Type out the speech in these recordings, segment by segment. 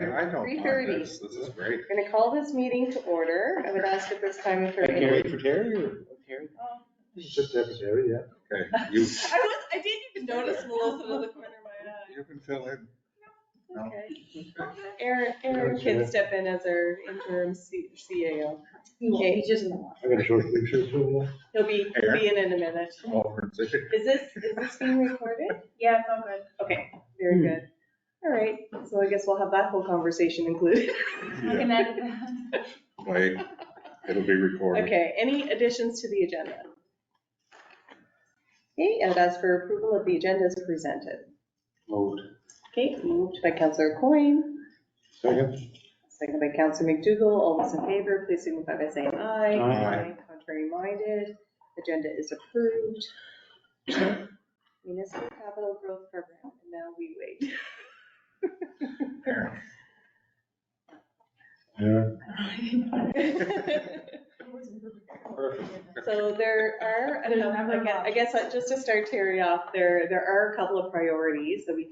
I don't 3:30. mind this. This is great. We're gonna call this meeting to order. I would ask at this time if there are Carrie any. for Terry or Terry? Just secretary, yeah. Okay, you, I didn't even notice Melissa in the corner of my eye. you can fill in. No? Okay. Aaron can step in as our interim CAO. Okay, He's just. I got a short sleeve shirt too. he'll be in a minute. Over and say, Is this being recorded? Yeah, it's all good. Okay, very good. All right, so I guess we'll have that whole conversation included. I can edit that. wait, it'll be recorded. Okay, any additions to the agenda? Okay, and as for approval of the agenda as presented. Moved. Okay, moved by Councillor Coyne, Second. seconded by Councillor McDougall. All those in favor, please signify by saying aye. Aye. Contrary minded, agenda is approved. Municipal Capital Growth Program, and now we wait. Yeah. Perfect. So there are, I guess just to start Terry off, there are a couple of priorities that we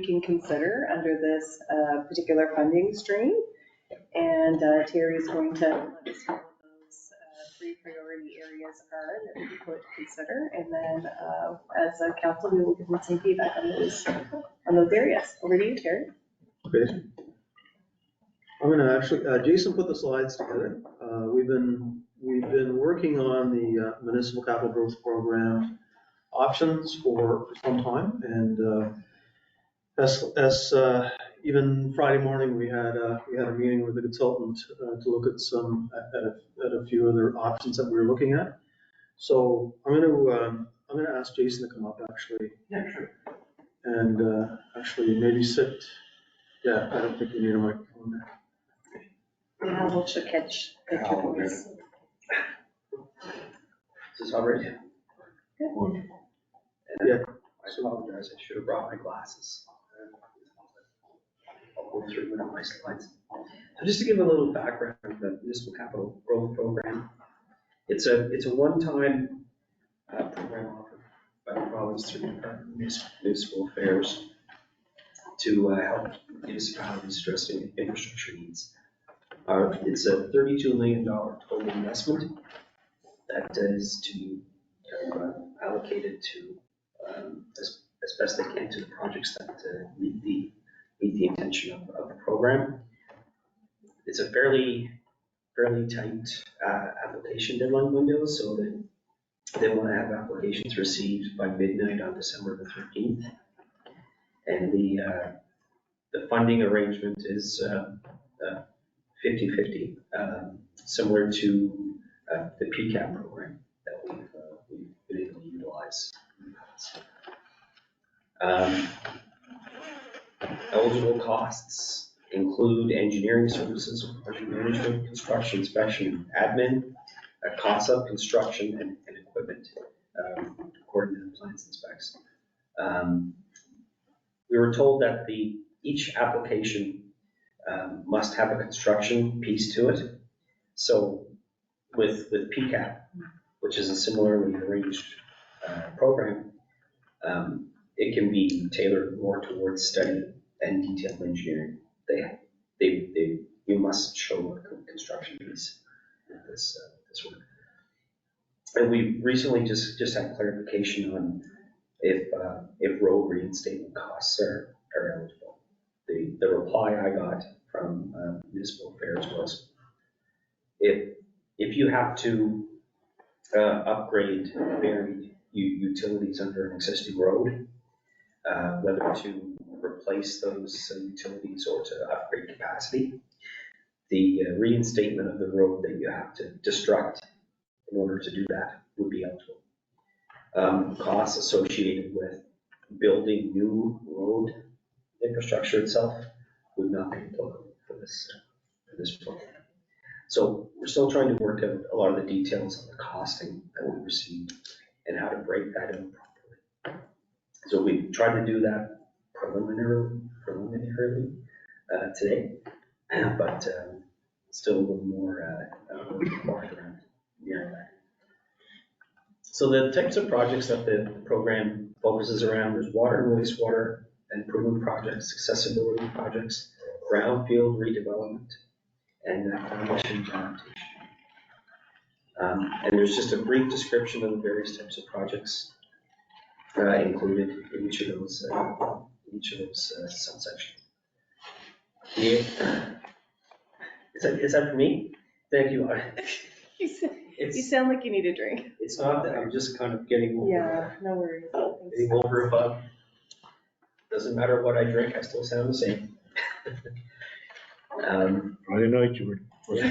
can consider under this particular funding stream. And Terry is going to let us know what those three priority areas are that we could consider. And then as a council, we will give them some feedback on those areas. Over to you, Terry. Okay. I'm gonna actually, Jason put the slides together. We've been working on the Municipal Capital Growth Program options for some time. And as even Friday morning, we had a meeting with the consultant to look at at a few other options that we were looking at. So I'm gonna ask Jason to come up actually. Yeah, sure. And actually maybe sit, yeah, I don't think we need a microphone there. Yeah, we'll catch your voice. Is this all right? Yeah. I apologize, I should have brought my glasses. I'll go through without my slides. So just to give a little background of the Municipal Capital Growth Program, it's a one-time program offered by the province through the Department of Municipal Affairs to help municipalities addressing infrastructure needs. It's a $32 million total investment that is to allocated to as best they can to the projects that meet the intention of the program. It's a fairly tight application deadline window, so that they want to have applications received by midnight on December the 13th. And the funding arrangement is 50-50, similar to the PCAP program that we've been able to utilize in the past. Eligible costs include engineering services, project management, construction inspection, admin, costs of construction and equipment, according to the plans and specs. We were told that each application must have a construction piece to it. So with PCAP, which is a similarly arranged program, it can be tailored more towards study and detailed engineering. You must show a construction piece with this work. And we recently just had clarification on if road reinstatement costs are eligible. The reply I got from Municipal Affairs was, if you have to upgrade varied utilities under an existing road, whether to replace those utilities or to upgrade capacity, the reinstatement of the road that you have to destruct in order to do that would be eligible. Costs associated with building new road infrastructure itself would not be applicable for this program. So we're still trying to work out a lot of the details on the costing that we received and how to break that out properly. So we tried to do that preliminarily today, but still a little more required around that. So the types of projects that the program focuses around is water and wastewater improvement projects, accessibility projects, brownfield redevelopment and foundation adaptation. And there's just a brief description of the various types of projects included in each of those subsections. Yeah. Is that for me? Thank you. You sound like you need a drink. It's not that, I'm just kind of getting over. Yeah, no worries. Getting over above. Doesn't matter what I drink, I still sound the same. Friday night you were. Yeah.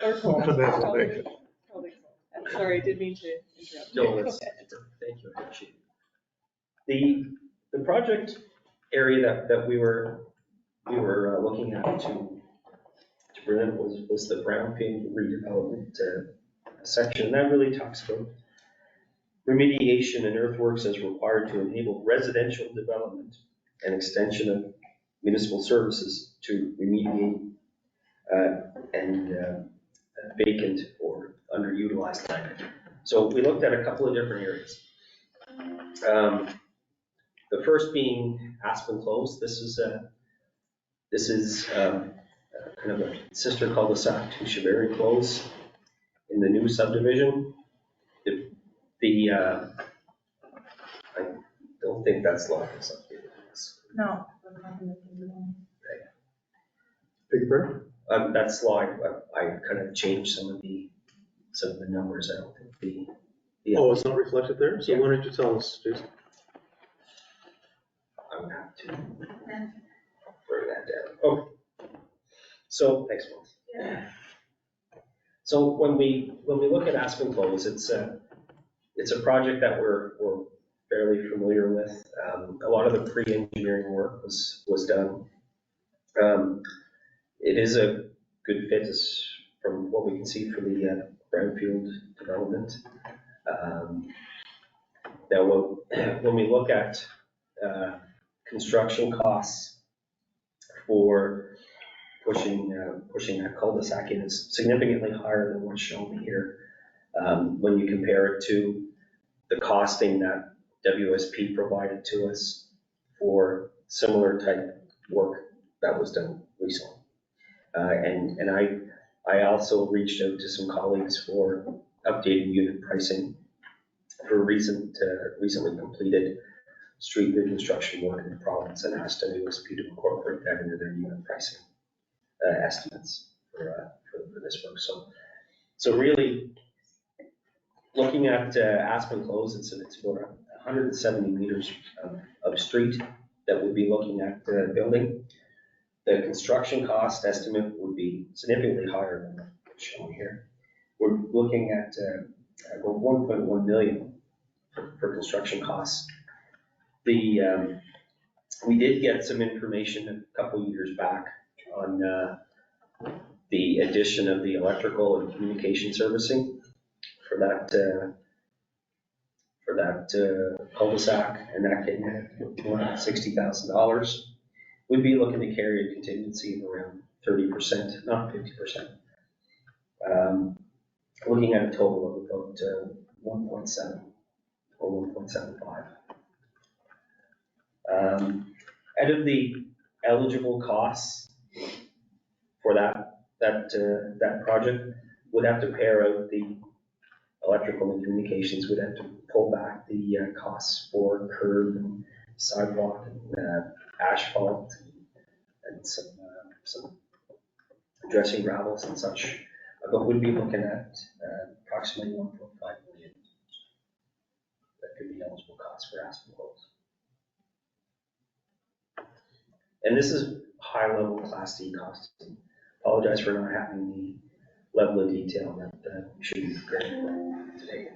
Or cold. That's Probably- okay. probably cold. I'm sorry, I did mean to interrupt. No, that's, thank you, I appreciate it. The project area that we were looking at to present was the brownfield redevelopment section. And that really talks about remediation and earthworks as required to enable residential development and extension of municipal services to remediate and vacant or underutilized land. So we looked at a couple of different areas. The first being Aspen Close. This is kind of a sister cul-de-sac to Cheverry Close in the new subdivision. I don't think that's locked as updated. No. Big bird? That slide, I kind of changed some of the numbers. I don't think Oh, it's not reflected there? So Yeah. why don't you tell us, Jason? I'm gonna have to bring that down. Oh, so thanks, Will. So when we look at Aspen Close, it's a project that we're fairly familiar with. A lot of the pre-engineering work was done. It is a good fit from what we can see for the brownfield development. Now, when we look at construction costs for pushing that cul-de-sac in, is significantly higher than what's shown here. When you compare it to the costing that WSP provided to us for similar type work that was done recently. And I also reached out to some colleagues for updated unit pricing for recently completed street reconstruction work in the province, and asked WSP to incorporate that into their unit pricing estimates for this work. So really, looking at Aspen Close, it's about 170 meters of street that we'd be looking at building. The construction cost estimate would be significantly higher than what's shown here. We're looking at about 1.1 million for construction costs. We did get some information a couple of years back on the addition of the electrical and communication servicing for that cul-de-sac, and that came in at $260,000. We'd be looking to carry a contingency of around 30%, not 50%. Looking at a total of about 1.7 or 1.75. Out of the eligible costs for that project, would have to pair out the electrical and communications, would have to pull back the costs for curb and sidewalk and asphalt and some dressing gravels and such. But we'd be looking at approximately 1.5 million. That could be eligible costs for Aspen Close. And this is high level Class D costing. Apologize for not having the level of detail that we should be prepared for today.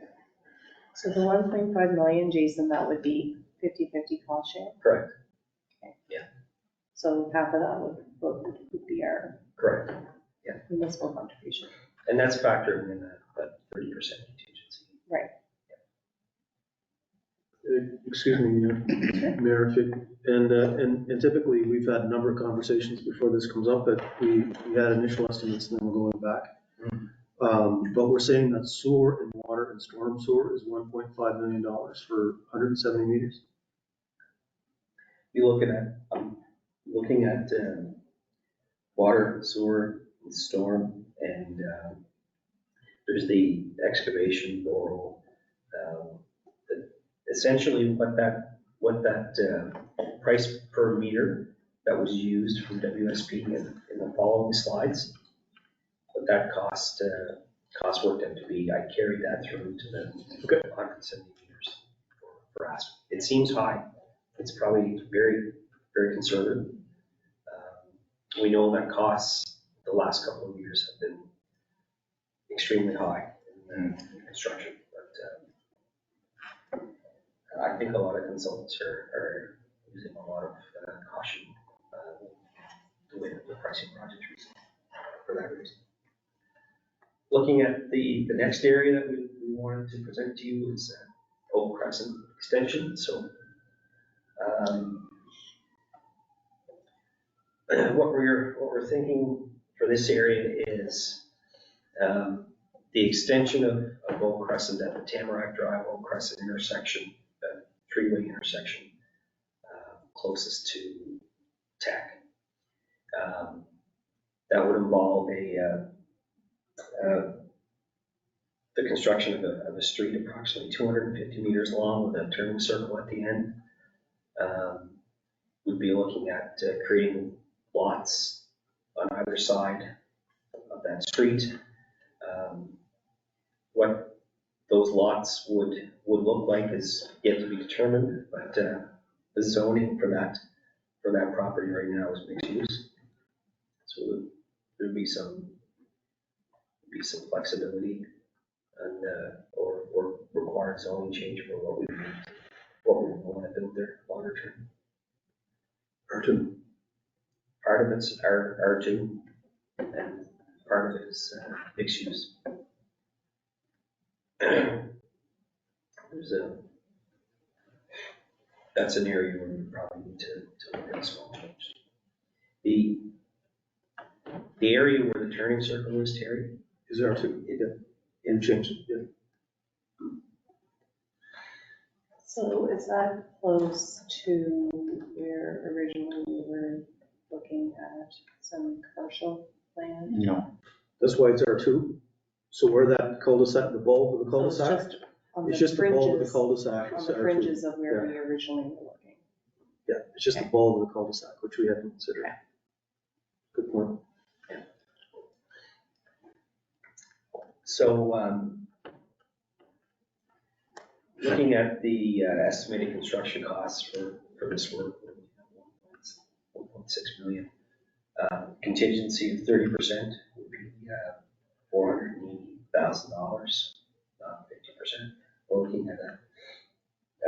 So the 1.5 million, Jason, that would be 50/50 cost share? Correct. Okay. Yeah. So half of that would be our Correct. municipal contribution. And that's factoring in that 30% contingency. Right. Excuse me, Mayor, and typically, we've had a number of conversations before this comes up, that we had initial estimates and then we're going back. But we're saying that sewer and water and storm sewer is $1.5 million for 170 meters. be looking at water, sewer, and storm, and there's the excavation borehole. Essentially, what that price per meter that was used from WSP in the following slides, what that cost worked out to be, I carried that through to the 170 meters for us. It seems high. It's probably very, very conservative. We know that costs the last couple of years have been extremely high in construction, but I think a lot of consultants are using a lot of caution the way that they're pricing projects for that reason. Looking at the next area that we wanted to present to you is Oak Crescent Extension. So what we're thinking for this area is the extension of Oak Crescent at the Tamarack Drive Oak Crescent intersection, that three-way intersection closest to Tech. That would involve the construction of a street approximately 250 meters long with a turning circle at the end. We'd be looking at creating lots on either side of that street. What those lots would look like is yet to be determined, but the zoning for that property right now is mixed use. So there'd be some flexibility and or required zoning change for what we want to build there longer term. R2. Part of it's R2, and part of it is mixed use. That's an area where we probably need to look at a small change. The area where the turning circle is, Terry, Is R2, yeah, and change it, yeah. So is that close to where originally we were looking at some commercial land? No. That's why it's R2. So where that cul-de-sac, the bulb of the So it's cul-de-sac, just on it's the just the bulb of the fringes, cul-de-sac. on It's the R2. fringes of where we originally were looking. Yeah, it's just the bulb of the cul-de-sac, which we haven't considered. Okay. Good point. so looking at the estimated construction costs for this work, 1.6 million. Contingency of 30% would be $480,000, not 50%. We're looking at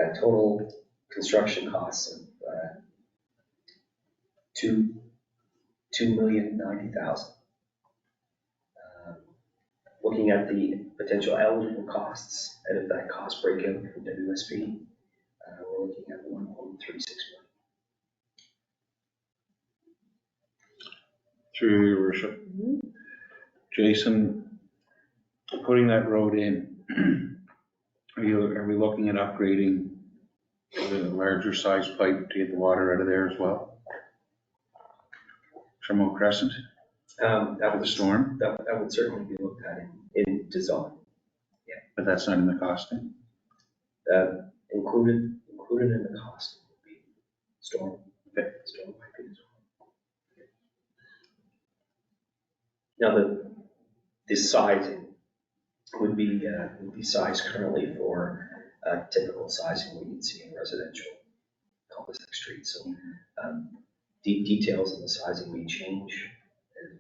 a total construction costs of $2,090,000. Looking at the potential eligible costs, and if that cost breakout from WSP, we're looking at 1.36 million. Through your worship. Jason, putting that road in, are we looking at upgrading the larger size pipe to get the water out of there as well? From Oak Crescent That for the would storm, that would certainly be looked at in design. but that's not in the costing. Included in the cost would be storm piping as well. Now the sizing would be sized currently for typical sizing we would see in residential cul-de-sac streets. So details of the sizing may change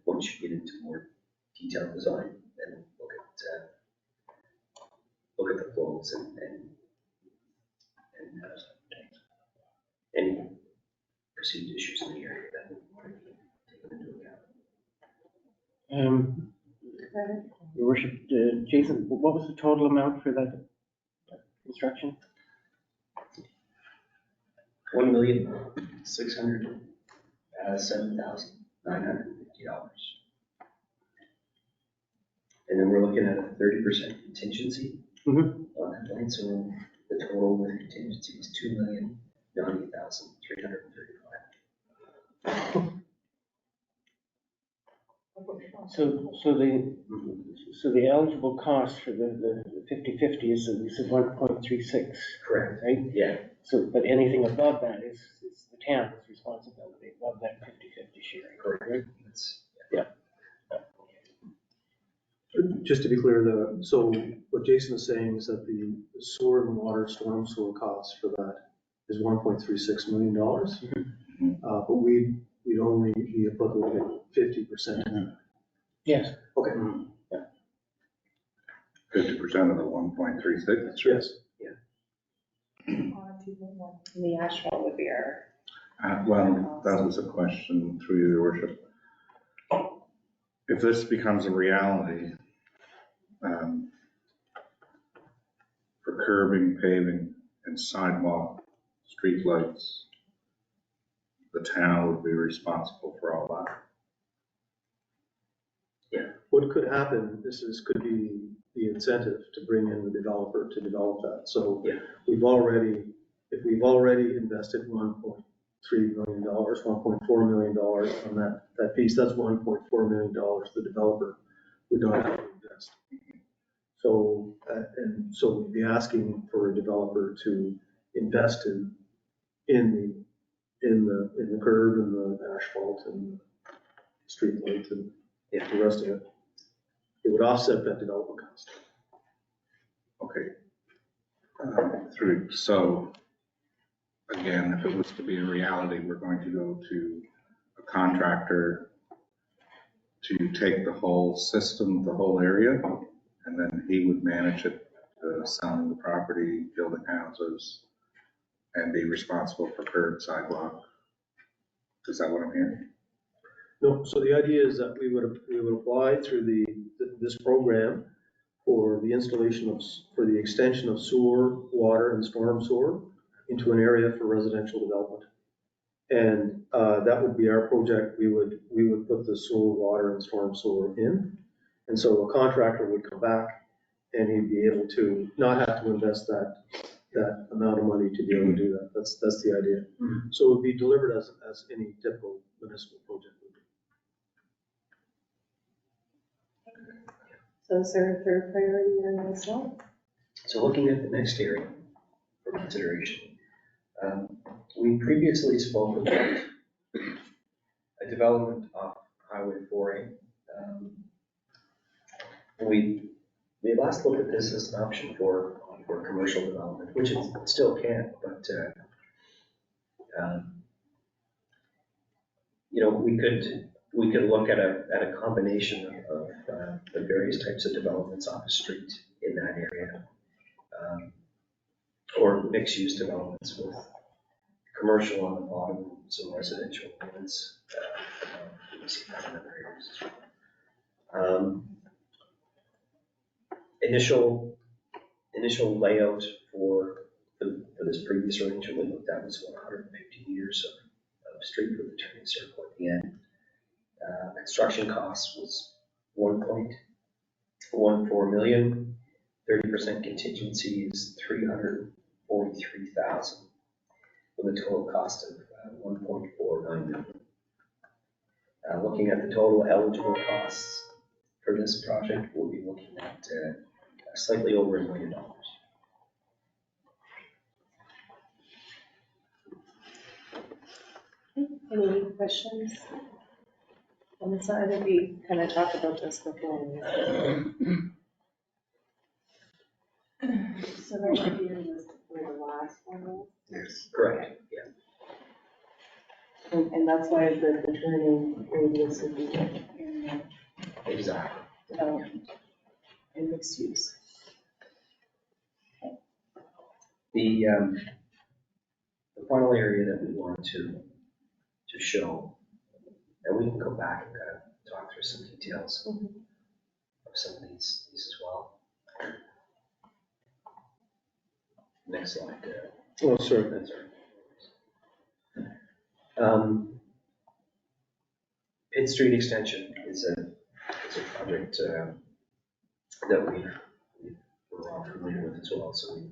once you get into more detailed design and look at the flows and any perceived issues in the area that we want to take into account. Your worship, Jason, what was the total amount for that construction? $1,607,950. And then we're looking at a 30% contingency on that line, so the total with contingency is $2,090,330. So the eligible cost for the 50/50 is, you said 1.36, Correct. right? Yeah, So, but anything above that is the town's responsibility, above that 50/50 sharing. correct. That's, Just to be clear, so what Jason is saying is that the sewer and water, storm sewer costs for that is $1.36 million. But we'd only be applicable at 50%. Yes. Okay, 50% of the 1.36. yes. The asphalt would be our. Well, that was a question through you, Your Worship. If this becomes a reality, for curbing, paving, and sidewalk, streetlights, the town would be responsible for all that. What could happen, could be the incentive to bring in the developer to develop that. So Yeah. if we've already invested $1.3 million, $1.4 million on that piece, that's $1.4 million the developer would not have to invest. So, and so we'd be asking for a developer to invest in the curb and the asphalt and the street lights and the rest of it. It would offset that development cost. Okay. So, again, if it was to be a reality, we're going to go to a contractor to take the whole system, the whole area, and then he would manage it, selling the property, building houses, and be responsible for curb, sidewalk. Is that what I'm hearing? No, so the idea is that we would apply through this program for the installation for the extension of sewer, water, and storm sewer into an area for residential development. And that would be our project. We would put the sewer, water, and storm sewer in. And so a contractor would come back and he'd be able to not have to invest that amount of money to be able to do that. That's the idea. So it would be delivered as any typical municipal project would be. So is there a third priority area as well? so looking at the next area for consideration, we previously spoke about a development off Highway 4A. We last looked at this as an option for commercial development, which it still can, but we could look at a combination of the various types of developments off the street in that area, or mixed-use developments with commercial on the bottom, some residential ones. We see that in other areas as well. Initial layout for this previous arrangement we looked at was 150 meters of street with a turning circle at the end. Construction cost was 1.14 million. 30% contingency is 343,000, with a total cost of 1.49 million. Looking at the total eligible costs for this project, we'll be looking at slightly over $1 million. Any questions on the side? I think we kind of talked about this before. So that idea was where the last one was? Yes. Correct, yeah. And that's why the turning radius would be in Exactly. development and mixed use. The final area that we wanted to show, and we can go back and kind of talk through some details of some of these as well. Next slide. Oh, sorry. That's right. Pitt Street Extension is a project that we're all familiar with as well. So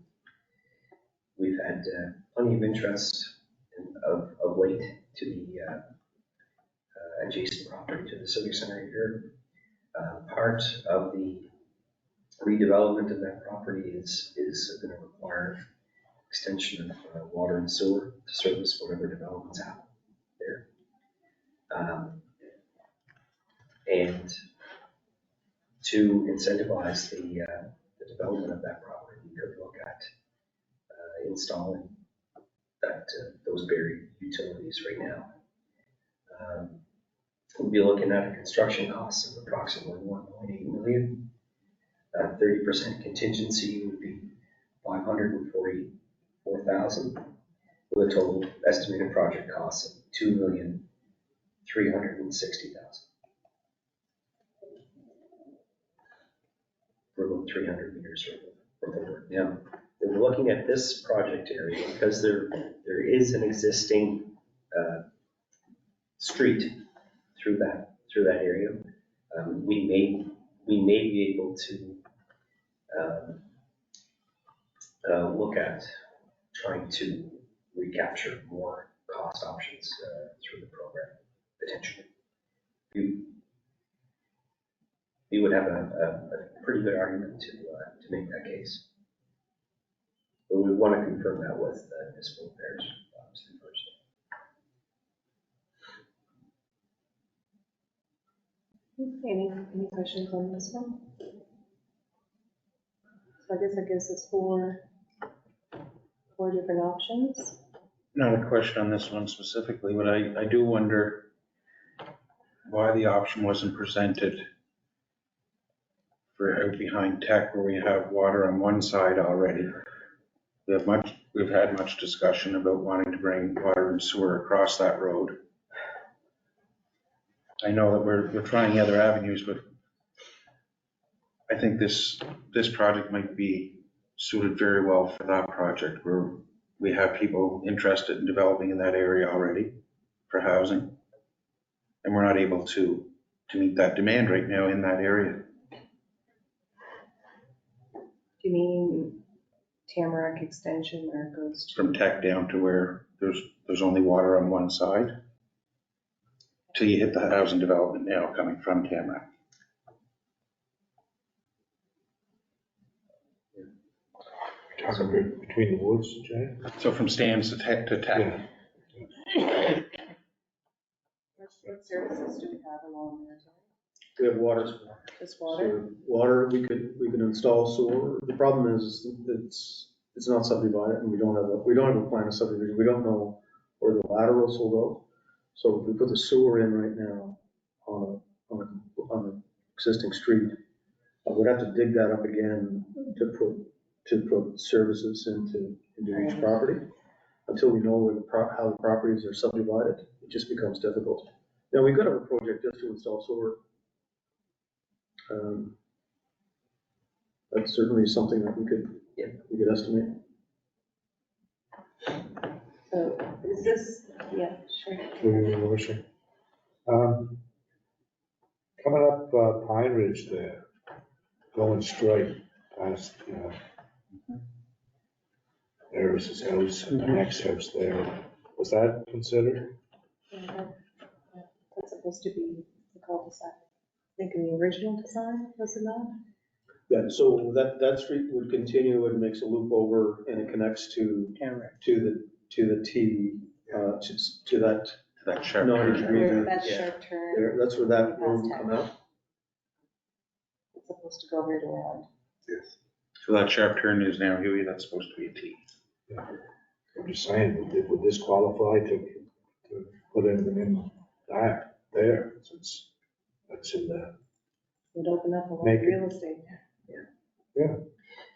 we've had plenty of interest of late to the adjacent property to the Civic Center here. Part of the redevelopment of that property is going to require extension of water and sewer to service whatever developments happen there. And to incentivize the development of that property, we could look at installing those buried utilities right now. We'll be looking at a construction cost of approximately $1.8 million. 30% contingency would be $544,000, with a total estimated project cost of $2,360,000. For about 300 meters worth of work. Now, we're looking at this project area because there is an existing street through that area. We may be able to look at trying to recapture more cost options through the program, potentially. We would have a pretty good argument to make that case. But we want to confirm that with municipal affairs obviously first. Any questions on this one? So I guess that gives us four different options. Not a question on this one specifically, but I do wonder why the option wasn't presented for out behind Tech, where we have water on one side already. We've had much discussion about wanting to bring water and sewer across that road. I know that we're trying other avenues, but I think this project might be suited very well for that project, where we have people interested in developing in that area already for housing. And we're not able to meet that demand right now in that area. Do you mean Tamarack extension where it goes to? From Tech down to where there's only water on one side, till you hit the housing development now coming from Tamarack. Talking between the woods, Jay? So from stands to Tech. What services do we have along there? We have water supply. Just water? So water, we could install sewer. The problem is it's not subdivided and we don't have a plan of subdivision. We don't know where the laterals will go. So if we put the sewer in right now on an existing street, we'd have to dig that up again to put services into each property. Until we know how the properties are subdivided, it just becomes difficult. Now, we could have a project just to install sewer. That's certainly something that we could estimate. So is this, yeah, sure. Coming up Pine Ridge there, going straight past, there's his house and the next house there. Was that considered? That's supposed to be the cul-de-sac. I think in the original design, was it not? Yeah, so that street would continue and makes a loop over and it connects to the T, to that sharp 90 degree. That sharp turn. There, that's where that road would come out. It's supposed to go right around. Yes. So that sharp turn is now Huey, that's supposed to be a T. I'm just saying, would this qualify to put anything in that there, since that's in the, Would open up a lot of Make it- real estate.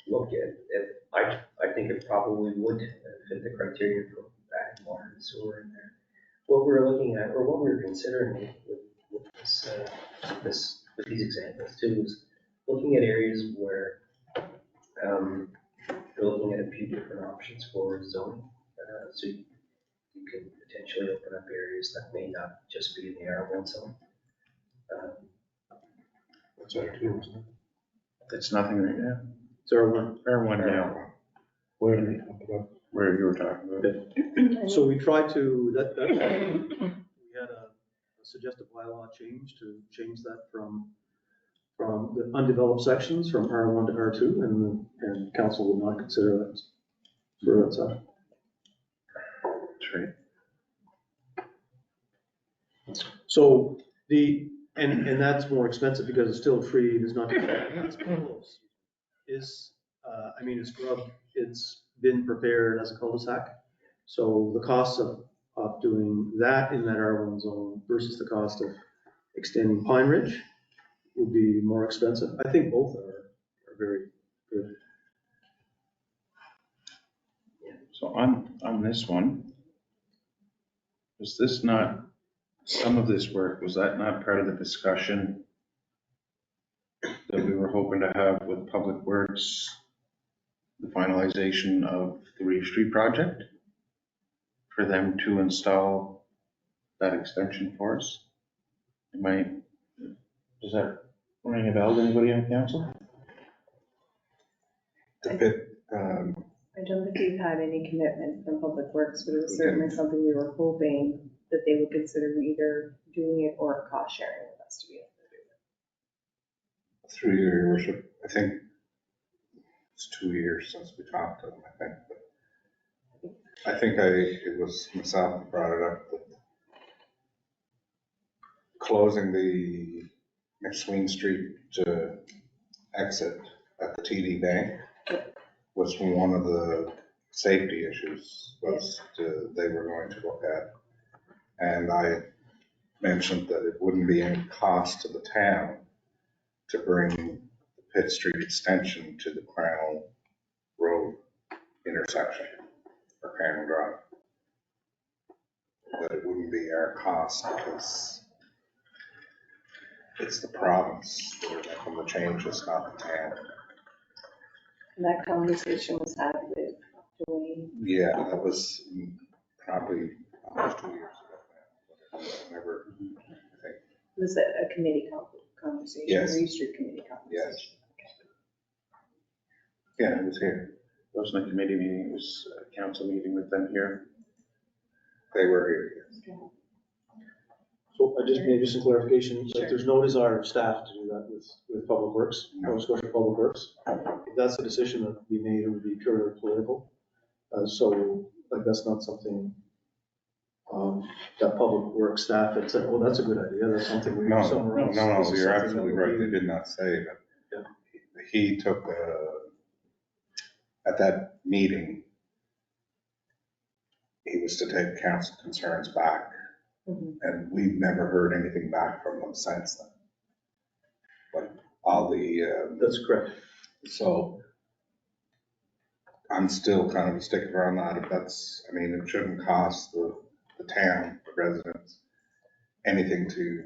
Look, I think it probably would fit the criteria for adding water and sewer in there. What we're looking at, or what we're considering with these examples too, is looking at areas where we're looking at a few different options for zoning. So you can potentially open up areas that may not just be in the R1 zone. what's that too, isn't it? It's nothing right now. It's R1. R1 now, Where, where you were talking about. So we tried to, we had a suggested bylaw change to change that from from the undeveloped sections from R1 to R2, and council would not consider that for that side. That's right. So and that's more expensive because it's still free, it's not, it's close. It's scrubbed, it's been prepared as a cul-de-sac. So the cost of doing that in that R1 zone versus the cost of extending Pine Ridge would be more expensive. I think both are very good. So on this one, was this not, some of this work, was that not part of the discussion that we were hoping to have with Public Works, the finalization of the Reeve Street project? For them to install that extension for us? Does that ring a bell to anybody on council? The pit, I don't think we've had any commitment from Public Works, but it was certainly something we were hoping that they would consider either doing it or cost sharing with us to be able to do it. through your worship, I think it's 2 years since we talked to them, I think. But I think it was myself that brought it up, that closing the McSween Street exit at the TD Bank was one of the safety issues they were going to look at. And I mentioned that it wouldn't be any cost to the town to bring the Pitt Street extension to the Crown Road intersection or Crown Drive. That it wouldn't be our cost because it's the province that are making the changes, not the town. And that conversation was had with Dwayne. Yeah, that was probably almost 2 years ago now. Whenever, I think. It was a committee conversation, Yes. Reeve Street committee conversation. Yeah, it was here. It wasn't a committee meeting, it was a council meeting with them here. They were here, yes. So I just maybe some clarification, Sure. like there's no desire of staff to do that with Public Works, Nova Scotia Public Works. If that's a decision that would be made, it would be purely political. So like that's not something that Public Works staff had said, oh, that's a good idea, that's something we do somewhere else. No, This is you're something absolutely that would right. be- They did not say that. Yeah. He took, at that meeting, he was to take council concerns back. Mhm. And we've never heard anything back from them since then. But all the, That's correct. so I'm still kind of sticking around that. If that's, I mean, it shouldn't cost the town, the residents, anything to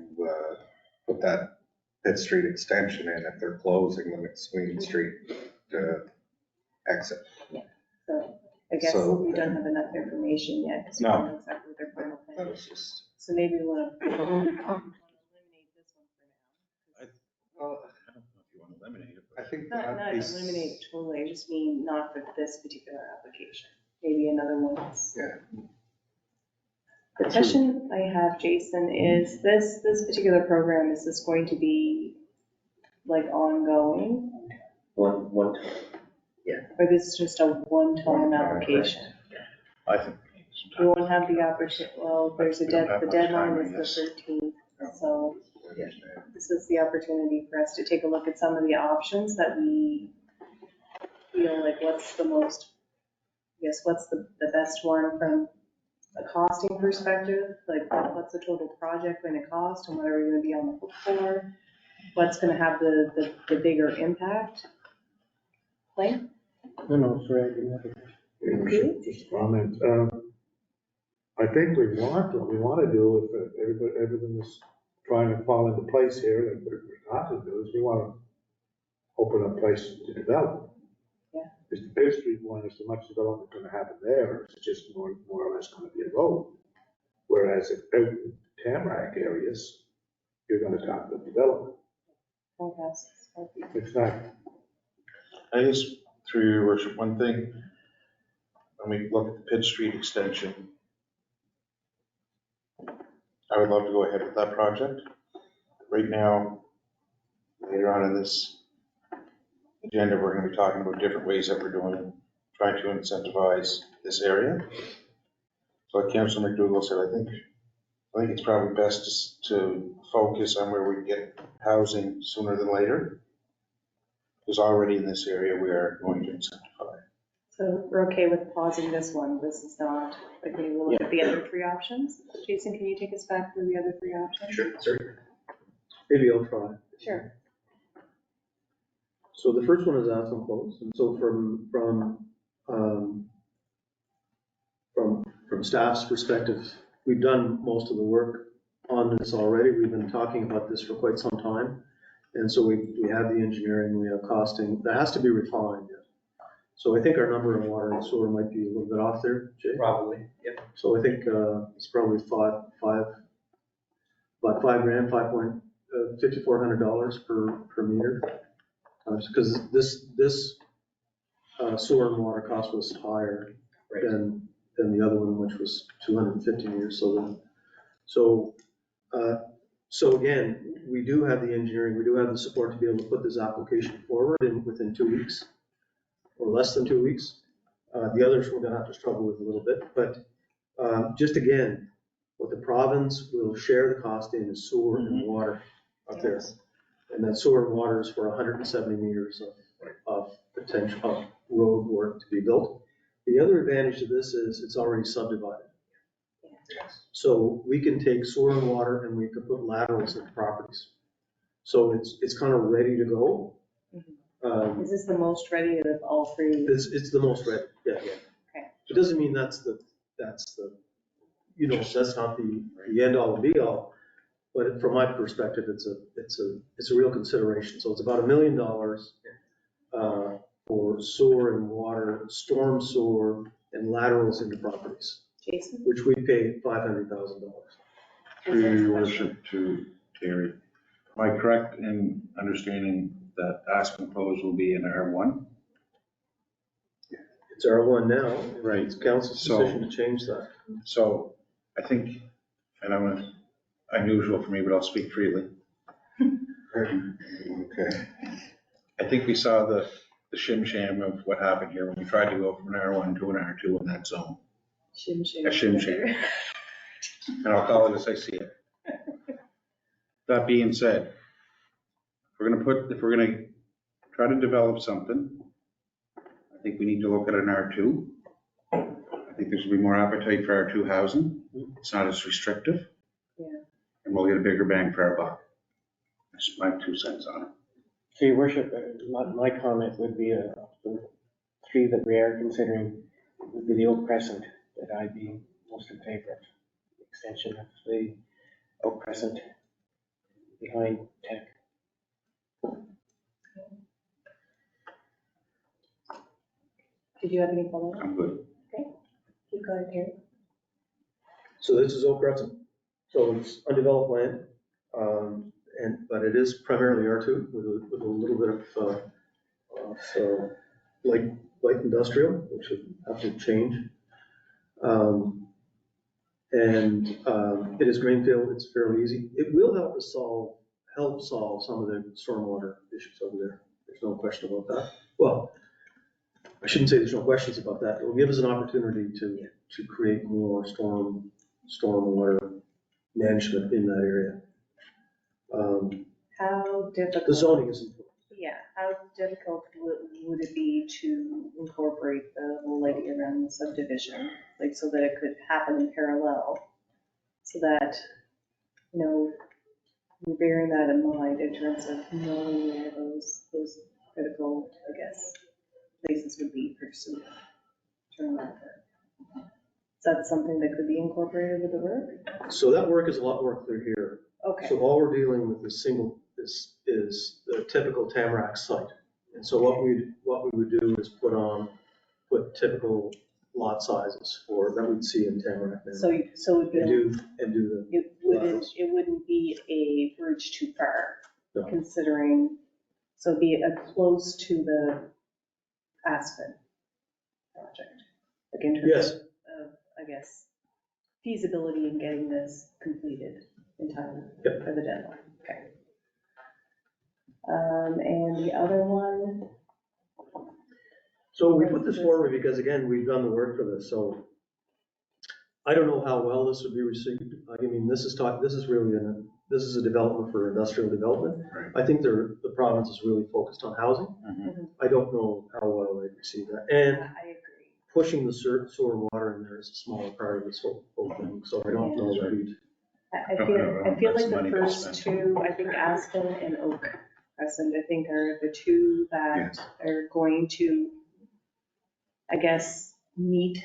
put that Pitt Street extension in if they're closing the McSween Street exit. So I guess So- we don't have enough information yet, because we No. don't know exactly what their final That plan is. was just, So maybe we want to eliminate this one for now. well, I don't know if you want to eliminate it, I but think Not that is. eliminate totally, I just mean not for this particular application. Maybe another one that's. Yeah. The question I have, Jason, is this particular program, is this going to be like ongoing? One time. Or this is just a one-time One-time, application? I think we need some We time. won't have the opportunity, well, there's a We don't have the much time, deadline I is guess. the 13th. Yeah. So this is the opportunity for us to take a look at some of the options that we feel like what's the most, I guess, what's the best one from a costing perspective? Like what's the total project going to cost and what are we going to be on the hook for? What's going to have the bigger impact? Like, No, Fred, you have it. Just a comment. I think what we want to do if everything is trying to fall into place here, like we're talking to do, is we want to open up places to develop. Yeah. Because the Pitt Street one is so much development going to happen there, it's just more or less going to be a road. Whereas if Tamarack areas, you're going to talk about development. It's not, I guess through your worship, one thing, when we look at the Pitt Street extension, I would love to go ahead with that project. Right now, later on in this agenda, we're gonna be talking about different ways that we're trying to incentivize this area. So like Councilor McDougall said, I think it's probably best just to focus on where we can get housing sooner than later. Because already in this area, we are going to incentivize. So we're okay with pausing this one. This is not, like, we will look at the other three options. Jason, can you take us back through the other three options? Sure, certainly. Maybe I'll try. Sure. So the first one is Aspen Close, and so from staff's perspective, we've done most of the work on this already. We've been talking about this for quite some time. And so we have the engineering, we have costing, that has to be refined yet. So I think our number in water and sewer might be a little bit off there, Jay. Probably, yep. So I think it's probably about $5,000, $5,400 per meter. Because this sewer and water cost was higher Right. than the other one, which was 250 meters. So again, we do have the engineering, we do have the support to be able to put this application forward within 2 weeks, or less than 2 weeks. The others we're gonna have to struggle with a little bit, but just again, what the province will share the cost in is sewer and water up there. And that sewer and water is for 170 meters of potential of road work to be built. The other advantage of this is it's already subdivided. So we can take sewer and water and we can put laterals in properties. So it's kind of ready to go. Is this the most ready of all three? It's the most ready, yeah. Okay. It doesn't mean that's the, you know, that's not the end all and be all. But from my perspective, it's a real consideration. So it's about $1 million for sewer and water, storm sewer, and laterals into properties, Jason? which we pay $500,000. Through your worship to Terry, am I correct in understanding that Aspen Close will be in R1? It's R1 now. Right. It's council's So- decision to change that. So I think, and I'm unusual for me, but I'll speak freely. Okay. I think we saw the shim sham of what happened here when we tried to go from an R1 to an R2 in that zone. Shim sham. A shim sham. And I'll call it as I see it. That being said, if we're gonna try to develop something, I think we need to look at an R2. I think there's gonna be more appetite for R2 housing. It's not as restrictive. Yeah. And we'll get a bigger bang for our buck. That's my 2 cents on it. So your worship, my comment would be, the three that we are considering would be the Oak Crescent that I'd be most in favor of. Extension of the Oak Crescent behind Tech. Did you have any follow-up? I'm good. Keep going, Terry. So this is Oak Crescent. So it's undeveloped land, but it is primarily R2 with a little bit of light industrial, which would have to change. It is greenfield, it's fairly easy. It will help solve some of the stormwater issues over there. There's no question about that. Well, I shouldn't say there's no questions about that. It will give us an opportunity to create more stormwater management in that area. How difficult? The zoning is important. Yeah, how difficult would it be to incorporate the whole idea around the subdivision, like so that it could happen in parallel? So that, you know, we're bearing that in mind in terms of knowing where those critical, I guess, places would be pursued. Is that something that could be incorporated with the work? So that work is a lot more clear here. Okay, So all we're dealing with is the typical Tamarack site. And so what we would do is put typical lot sizes that we'd see in Tamarack now. so it'd be, And do it wouldn't be a bridge too far, No. considering, so it'd be close to the Aspen project. Like in terms Yes. of, I guess, feasibility in getting this completed in time Yep. for the deadline. Okay. And the other one, So we put this forward because, again, we've done the work for this, so I don't know how well this would be received. I mean, this is really this is a development for industrial development. Right. I think the province is really focused on housing. Mhm. I don't know how well they receive that. And I agree. pushing the sewer and water in there is a smaller part of this whole thing, so I don't know that we'd. I feel That's like the money well first spent. two, I think Aspen and Oak Crescent, I think are the two that are going to, I guess, meet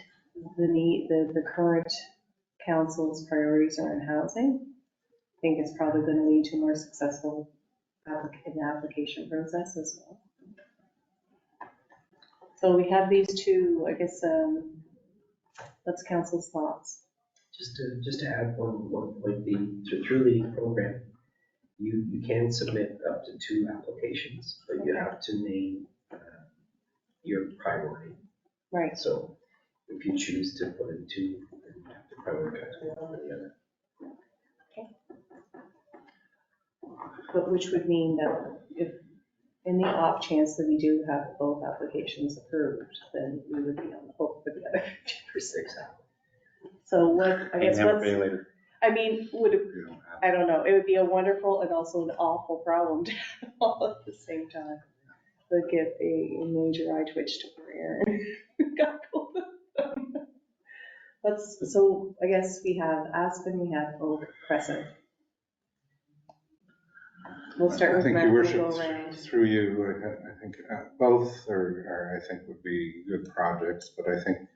the current council's priorities around housing. I think it's probably going to lead to a more successful application process as well. So we have these two, I guess, what's council's thoughts? Just to add one point, through the program, you can submit up to 2 applications, but you have to name your priority. Right. So if you choose to put in 2, then you have to prioritize one over the other. But which would mean that if, in the off chance that we do have both applications approved, then we would be on the hook for the other 50%. So what, I guess Never what's, pay later. I mean, would it, We don't have- I don't know, it would be a wonderful and also an awful problem to have all at the same time. Would give a major eye twitch to poor Aaron. Got both of them. So I guess we have Aspen, we have Oak Crescent. We'll start I with think, Matt, your we'll worship, go around. through you, I think both are, I think, would be good projects, but I think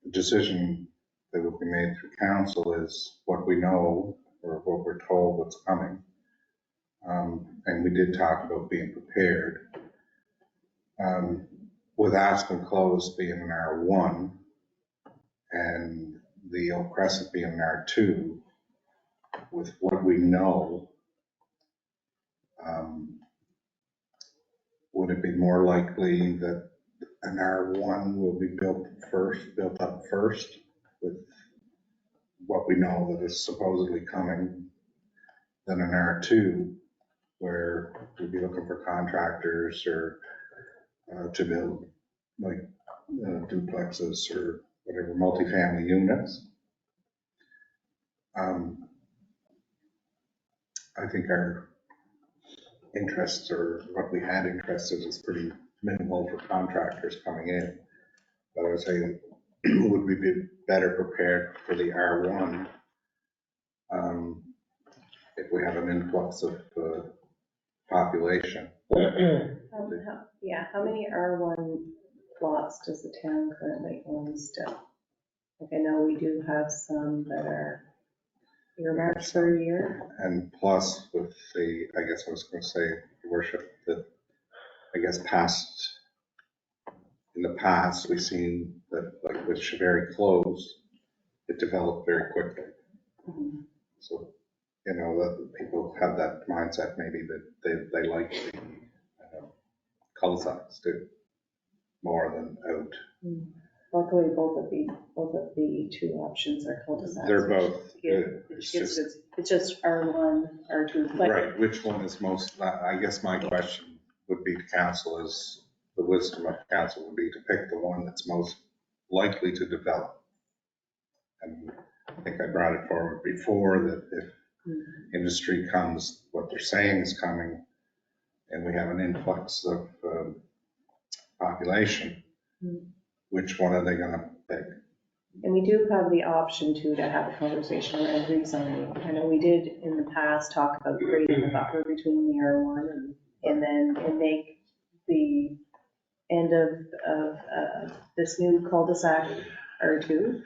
the decision that would be made through council is what we know or what we're told what's coming. And we did talk about being prepared. With Aspen Close being an R1 and the Oak Crescent being an R2, with what we know, would it be more likely that an R1 will be built up first with what we know that is supposedly coming than an R2, where we'd be looking for contractors or to build like duplexes or whatever, multifamily units? I think our interests, or what we had interested, is pretty minimal for contractors coming in. But I would say, would we be better prepared for the R1 if we have an influx of population? How many R1 plots does the town currently own still? Like I know we do have some that are earmarked for a year. And plus with the, I guess I was going to say, Your Worship, that I guess in the past, we've seen that like with Chevery Close, it developed very quickly. So, you know, that people have that mindset maybe that they like the cul-de-sacs too, more than out. Luckily, both of the two options are cul-de-sacs. They're both good. It's just R1, R2. But Right, which one is most, I guess my question would be to council is, the wisdom of council would be to pick the one that's most likely to develop. And I think I brought it forward before that if industry comes, what they're saying is coming, and we have an influx of population, which one are they gonna pick? And we do have the option too to have a conversation around rezoning. I know we did in the past talk about creating a buffer between the R1 and make the end of this new cul-de-sac R2.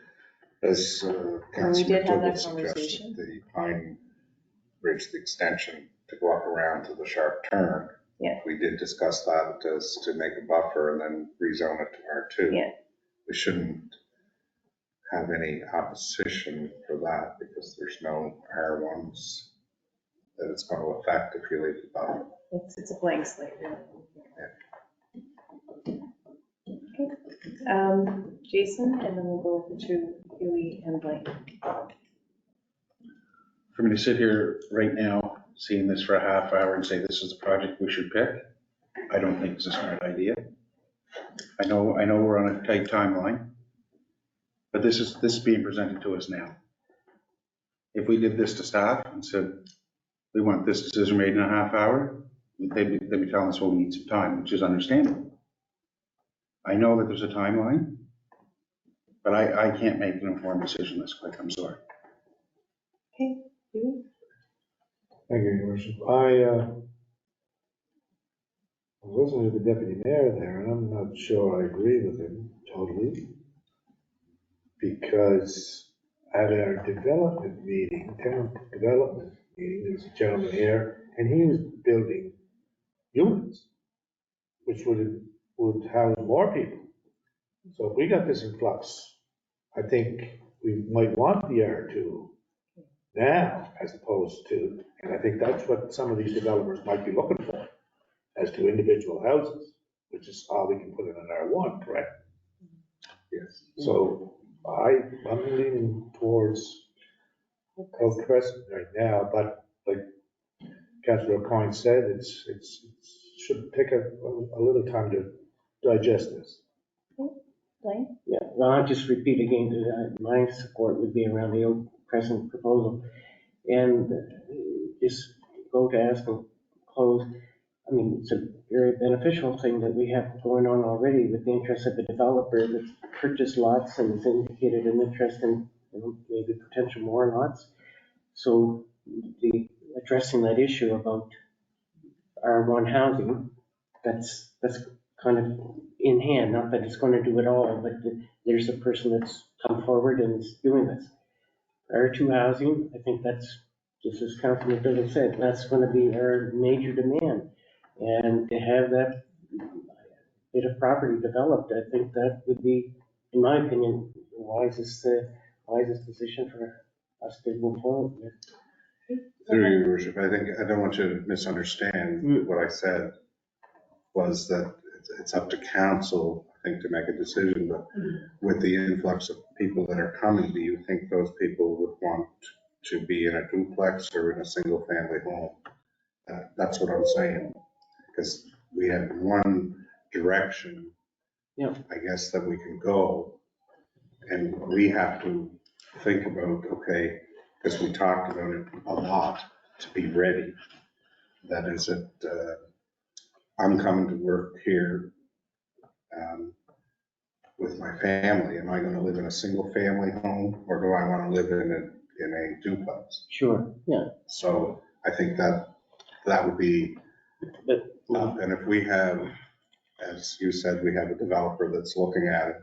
As We Councilor did have that McDougall conversation. suggested, the Pine Bridge, the extension to go up around to the sharp turn. Yeah. We did discuss that as to make a buffer and then rezone it to R2. Yeah. We shouldn't have any opposition for that because there's no R1s that it's going to affect if you leave the buffer. It's a blank slate, really. Okay. Jason, and then we'll go over to Huey and Blake. For me to sit here right now seeing this for a half hour and say, this is the project we should pick, I don't think it's a smart idea. I know we're on a tight timeline, but this is being presented to us now. If we did this to staff and said, we want this decision made in a half hour, they'd be telling us, well, we need some time, which is understandable. I know that there's a timeline, but I can't make an informed decision this quick, I'm sorry. Okay. Thank you, Your Worship. I was listening to the deputy mayor there, and I'm not sure I agree with him totally. Because at our development meeting, town development meeting, there was a gentleman here, and he was building units, which would house more people. So if we got this influx, I think we might want the R2 now as opposed to, and I think that's what some of these developers might be looking for, as to individual houses, which is all we can put in an R1, correct? Yes. So I'm leaning towards Oak Crescent right now, but like Councilor Coyne said, it should take a little time to digest this. Blaine? Yeah, well, I'll just repeat again, that my support would be around the Oak Crescent proposal. And just go to ask and close. I mean, it's a very beneficial thing that we have going on already with the interest of the developer that's purchased lots and has indicated an interest in, you know, maybe potential more lots. So addressing that issue about R1 housing, that's kind of in hand, not that it's going to do it all, but there's a person that's come forward and is doing this. R2 housing, I think that's, just as Councilman Bill said, that's going to be our major demand. And to have that bit of property developed, I think that would be, in my opinion, the wisest position for us to move forward with. Through your worship, I think, I don't want you to misunderstand what I said, was that it's up to council, I think, to make a decision, but with the influx of people that are coming, do you think those people would want to be in a duplex or in a single family home? That's what I'm saying, because we have one direction, Yeah. I guess, that we can go, and we have to think about, okay, because we talked about it a lot, to be ready. That is it, I'm coming to work here with my family. Am I going to live in a single family home, or do I want to live in a duplex? Sure, yeah. So I think that would be, and if we have, as you said, we have a developer that's looking at it,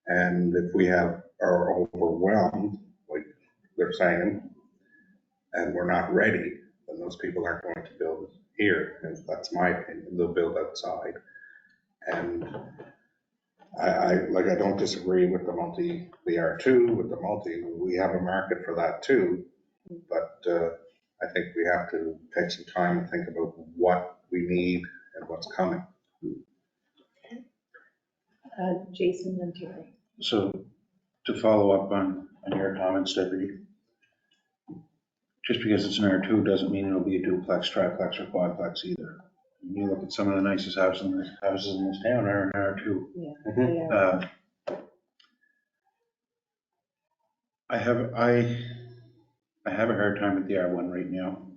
and if we are overwhelmed, like they're saying, and we're not ready, then those people aren't going to build here, and that's my opinion. They'll build outside. And I don't disagree with the R2, with the multi, we have a market for that too, but I think we have to take some time and think about what we need and what's coming. Jason and Terry. So to follow up on your comments, Deputy, just because it's an R2 doesn't mean it'll be a duplex, triplex, or quadplex either. You look at some of the nicest houses in this town are an R2. Yeah. I have a hard time with the R1 right now.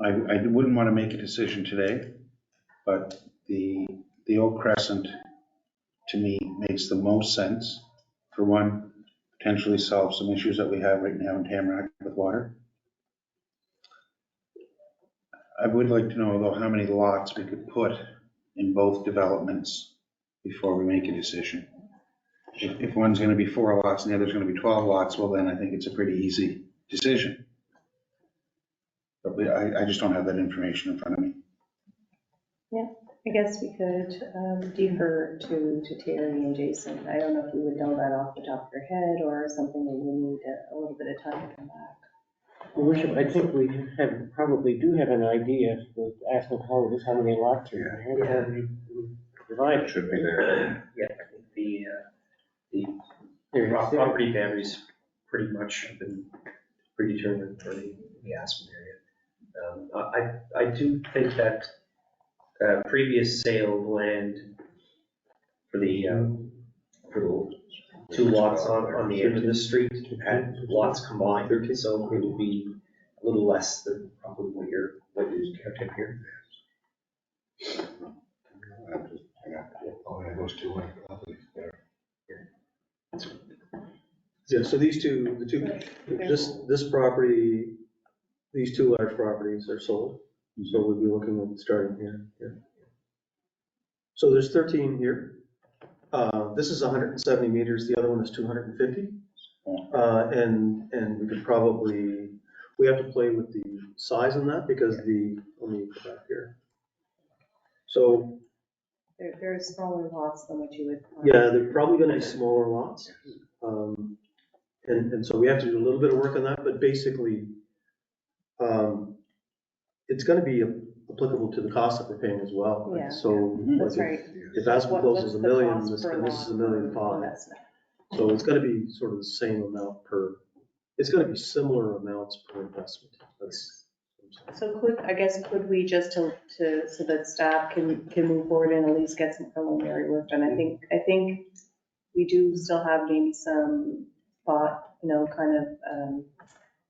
I wouldn't want to make a decision today, but the Oak Crescent to me makes the most sense. For one, potentially solve some issues that we have right now in Tamarack with water. I would like to know, though, how many lots we could put in both developments before we make a decision. If one's going to be 4 lots and the other's going to be 12 lots, well, then I think it's a pretty easy decision. But I just don't have that information in front of me. Yeah, I guess we could defer to Terry and Jason. I don't know if you would know that off the top of your head or something that you need a little bit of time to come back. Your Worship, I think we probably do have an idea with asking Congress how many lots are there. It should be there. Yeah, I think the There's property boundaries pretty much have been predetermined for the Aspen area. I do think that previous sale of land for the two lots on the end of the street had lots combined, so it would be a little less than probably what you're counting here. Oh, yeah, those two properties there. Yeah, so these two, this property, these two large properties are sold. So we'd be looking at starting here. Yeah. So there's 13 here. This is 170 meters, the other one is 250. And we could probably, we have to play with the size on that because let me go back here. So. They're smaller lots than what you would. Yeah, they're probably gonna be smaller lots. And so we have to do a little bit of work on that, but basically, it's gonna be applicable to the cost that we're paying as well. Yeah. So. That's right. If Aspen closes $1 million, this is $1.5 million. Investment. So it's gonna be sort of the same amount it's gonna be similar amounts per investment. That's. So could we just so that staff can move forward and at least get some preliminary work done? I think we do still have maybe some thought, kind of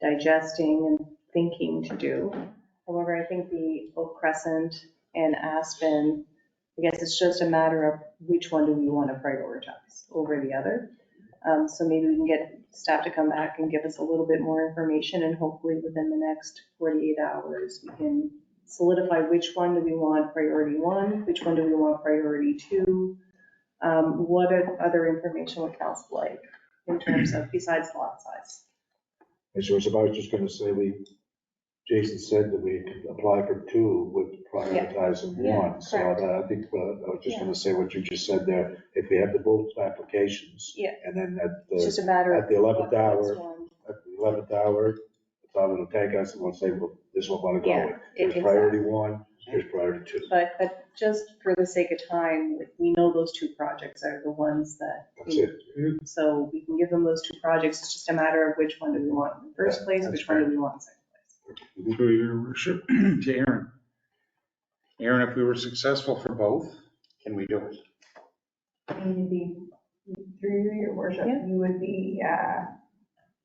digesting and thinking to do. However, I think the Oak Crescent and Aspen, I guess it's just a matter of which one do we want to prioritize over the other. So maybe we can get staff to come back and give us a little bit more information, and hopefully within the next 48 hours, we can solidify which one do we want priority 1, which one do we want priority 2, what other information would council like in terms of besides lot size. And so I was just gonna say, Jason said that we could apply for 2 with prioritizing 1. So I think, I was just gonna say what you just said there, if we have the both applications. Yeah. And then It's just a matter of. at the 11th hour, one. the time it'll take us, and we'll say, well, this is what I wanna go with. There's Exactly. priority 1, there's priority 2. But just for the sake of time, we know those 2 projects are the ones that. That's it. So we can give them those 2 projects. It's just a matter of which one do we want in the first place, which one do we want in second place. Through your worship, to Aaron. Aaron, if we were successful for both, can we do it? Through your worship, you would be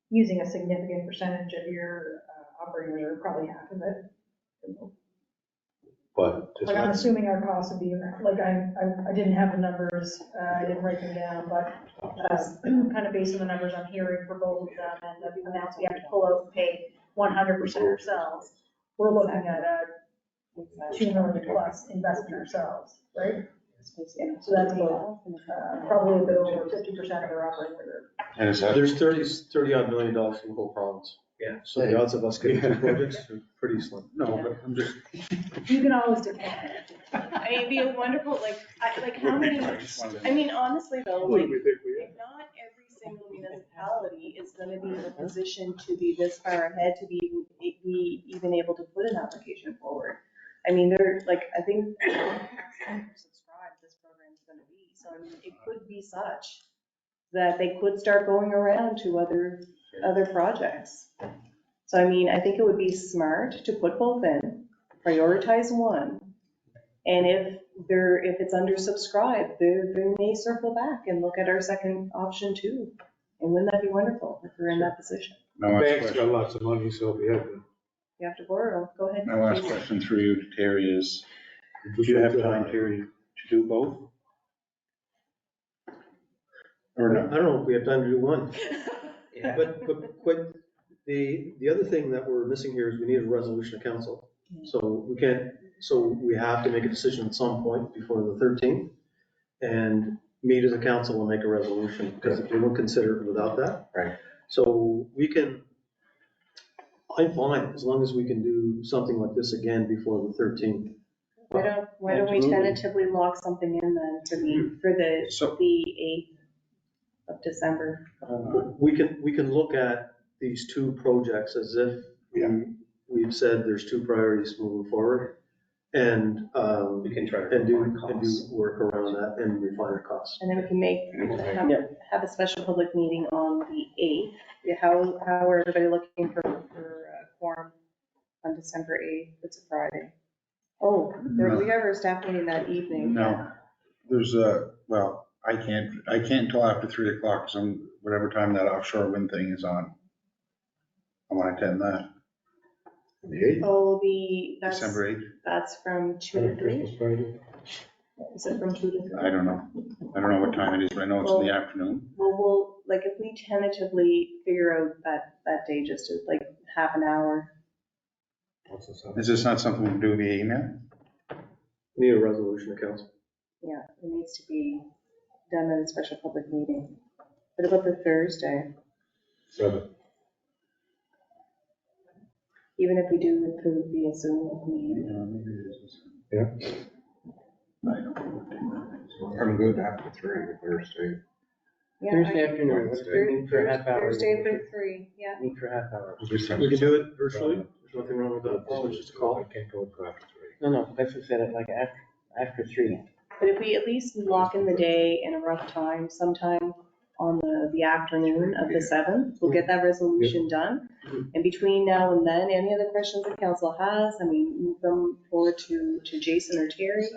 using a significant percentage of your operating reserve, probably half of it. But Like, I'm assuming our costs would be, like, I didn't have the numbers, I didn't write them down, but kind of based on the numbers I'm hearing for both of them and the amounts we have to pull out and pay 100% ourselves, we're looking at a $2 million plus investment ourselves, right? Yeah, so that's about probably a bit over 50% of our operating reserve. And is that, There's 30 odd million dollars in the whole province. Yeah. So the odds of us getting 2 projects are pretty slim. no, but I'm just, You can always decline. I mean, it'd be a wonderful, like how many, I mean, honestly though, like, not every single municipality is gonna be in a position to be this far ahead to be even able to put an application forward. I mean, they're like, I think subscribed this program's gonna be, so I mean, it could be such that they could start going around to other projects. So I mean, I think it would be smart to put both in, prioritize one, and if it's undersubscribed, they may circle back and look at our second option too. And wouldn't that be wonderful if we're in that position? my last Bank's got question, lots of money, so if we have to. You have to borrow, go ahead. my last question through you to Terry is, do you have time, Terry, to do both? Or I no? don't know if we have time to do one. Yeah. But the other thing that we're missing here is we need a resolution of council. So we have to make a decision at some point before the 13th. And meet as a council will make a resolution, because we won't consider it without that. Right. So I'm fine, as long as we can do something like this again before the 13th. Why don't we tentatively lock something in then for the 8th of December? We can look at these 2 projects as if we've said there's 2 priorities moving forward, and We can try to and do refine costs. work around that and refine our costs. And then we can have a special public meeting on the 8th Yeah, how are everybody looking for quorum on December 8th? It's a Friday. Oh, we have our staff meeting that evening. No, there's well, I can't until after 3 o'clock, some, whatever time that offshore wind thing is on. I want to attend that, The 8th, Oh, December 8th. that's from 2 to 3? Christmas Friday. Is it from 2 to 3? I don't know. I don't know what time it is, but I know it's in the afternoon. Well, like if we tentatively figure out that day, just as like half an hour. What's the Sabbath? Is this not something we can do via email? Need a resolution of council. Yeah, it needs to be done at a special public meeting. What about the Thursday? 7th. Even if we do it through via Zoom meeting? Yeah. I'm good after 3 Thursday. Yeah, Thursday I- afternoon, let's meet for a half hour. Thursday for 3, yeah. Meet for a half hour. We can do it virtually, there's nothing wrong with that, it's just a call. I can't go until after 3. No, no, that's what I said, like after 3. But if we at least lock in the day in a rough time, sometime on the afternoon of the 7th, we'll get that resolution done. And between now and then, any other questions that council has, I mean, move them forward to Jason or Terry.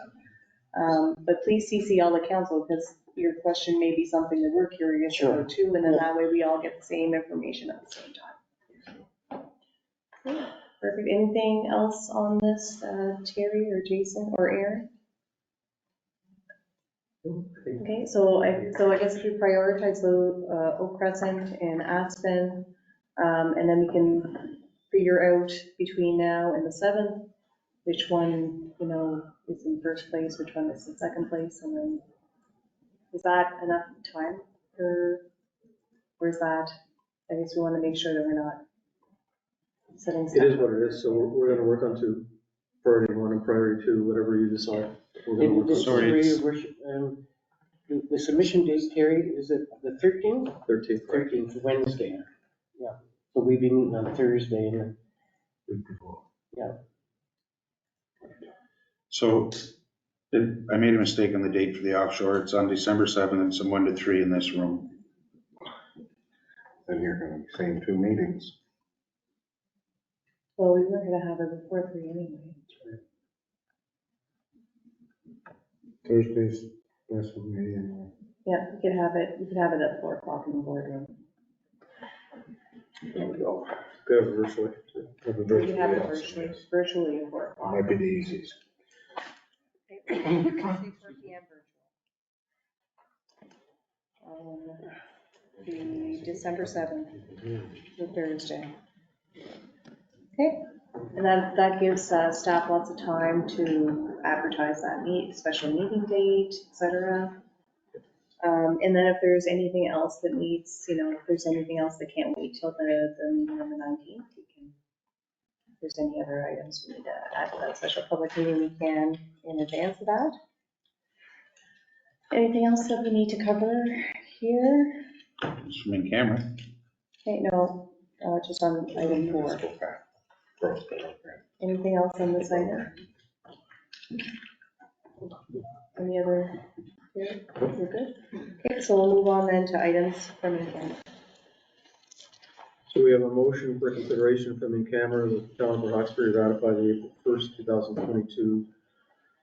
But please CC all the council, because your question may be something that we're curious about too, and then that way we all get the same information at the same time. Perfect. Anything else on this, Terry or Jason or Aaron? Okay, so I guess if we prioritize the Oak Crescent and Aspen, and then we can figure out between now and the 7th, which one, is in first place, which one is in second place, and then, is that enough time or is that, I guess we want to make sure that we're not setting. It is what it is, so we're gonna work on 2, priority 1 and priority 2, whatever you decide. We're gonna work on Sorry, Sorry, it's- your worship, the submission date, Terry, is it the 13th? 13th. 13th, Wednesday. Yeah, so we'd be meeting on Thursday and then, Week before. So I made a mistake on the date for the offshore. It's on December 7th. It's from 1 to 3 in this room. Then you're going to be seeing 2 meetings. Well, we were gonna have it before 3 anyway. Thursday's best for me anyway. Yeah, we could have it at 4 o'clock in the boardroom. There we go. Go virtually. Have a We could have it virtual, virtually at 4 o'clock. Might be the easiest. Okay, 4 p.m. virtual. The December 7th, the Thursday. Okay, and that gives staff lots of time to advertise that special meeting date, et cetera. And then if there's anything else that needs, if there's anything else that can't wait till the meeting on the 19th, we can, if there's any other items we need to add to that special public meeting, we can in advance of that. Anything else that we need to cover here? It's from in camera. Okay, no, just on item 4. Municipal growth program. Anything else on this item? Any other? Here? You're good? Okay, so we'll move on then to items from in camera. So we have a motion for consideration from in camera that the town of Hawkesbury ratify the April 1st, 2022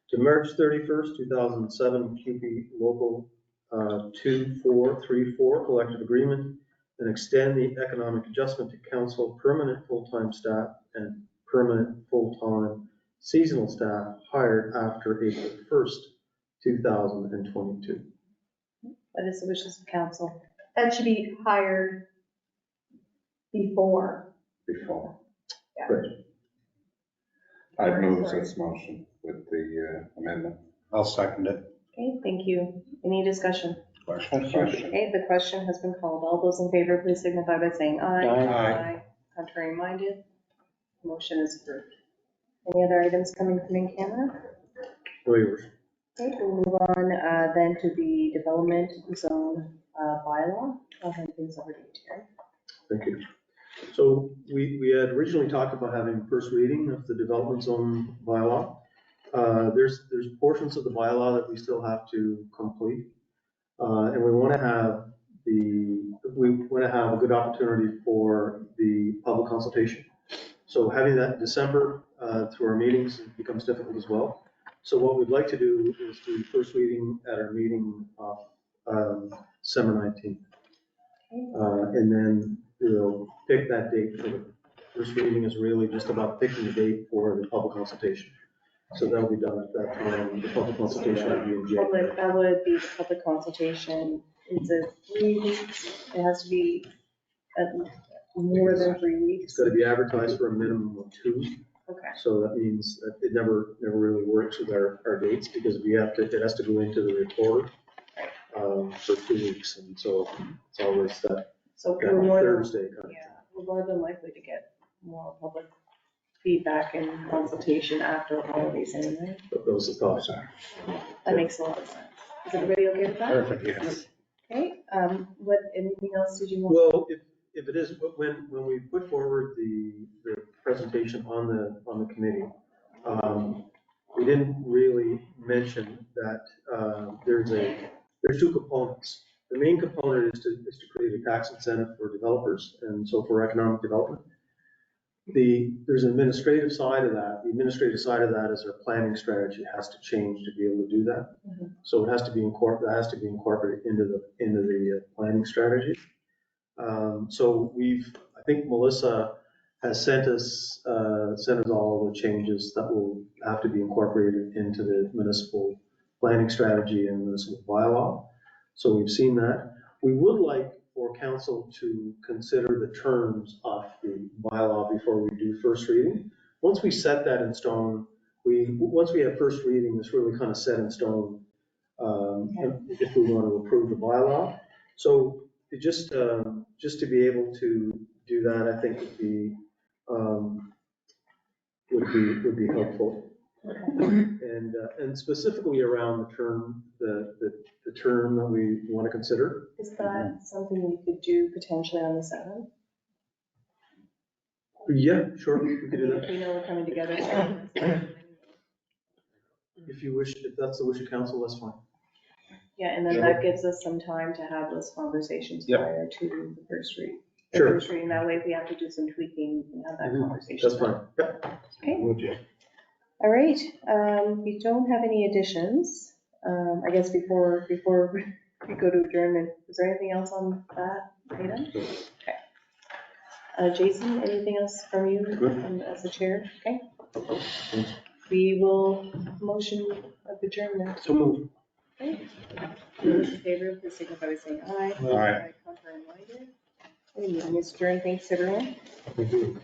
to March 31st, 2007 QP Local 2434 collective agreement and extend the economic adjustment to council permanent full-time staff and permanent full-time seasonal staff hired after April 1st, 2022. What is the wishes of council? That should be hired before. Before. Yeah. Right. I'd move this motion with the amendment. I'll second it. Okay, thank you. Any discussion? Question. Okay, the question has been called. All those in favor, please signify by saying aye. Aye. Contrary minded? Motion is approved. Any other items coming from in camera? Waivers. Okay, we'll move on then to the development zone bylaw. I'll hand things over to you, Terry. Thank you. So we had originally talked about having first reading of the development zone bylaw. There's portions of the bylaw that we still have to complete. And we want to have we're want to have a good opportunity for the public consultation. So having that in December through our meetings becomes difficult as well. So what we'd like to do is do the first reading at our meeting of December 19th. And then we'll pick that date for the first reading is really just about picking the date for the public consultation. So that'll be done at that time. The public consultation will be in January. That would be the public consultation. It's a 3 weeks. It has to be more than 3 It's weeks. got to be advertised for a minimum of 2. Okay. So that means that it never really works with our dates because it has to go into the report for 2 weeks. And so it's always that So we're more than, Thursday kind of thing. yeah, we're more than likely to get more public feedback and consultation after the holidays anyway. But those are thoughts. That makes a lot of sense. Is everybody okay with that? Perfect, yes. Okay, anything else did you want? Well, if it is, when we put forward the presentation on the committee, we didn't really mention that there's 2 components. The main component is to create a tax incentive for developers and so for economic development. There's an administrative side of that. The administrative side of that is our planning strategy has to change to be able to do that. Mhm. So it has to be incorporated into the planning strategy. So I think Melissa has sent us all the changes that will have to be incorporated into the municipal planning strategy and municipal bylaw. So we've seen that. We would like for council to consider the terms of the bylaw before we do first reading. Once we set that in stone, once we have first reading, it's really kind of set in stone if we want to approve the bylaw. So just to be able to do that, I think would be helpful. And specifically around the term, the term that we want to consider. Is that something we could do potentially on the 7th? Yeah, sure, we could do that. We know we're coming together. If you wish, if that's the wish of council, that's fine. Yeah, and then that gives us some time to have those conversations Yep. prior to the first read. Sure. First reading, that way if we have to do some tweaking, we can have that conversation. That's fine. Yep. Okay, Would you? all right, we don't have any additions. I guess before we go to adjournment, is there anything else on that item? Okay. Jason, anything else from you as the chair? Okay. We will motion of adjournment. So move. Okay. Those in favor, please signify by saying aye. Aye. Contrary minded. Okay, meeting is adjourned. Thanks, everyone. We do.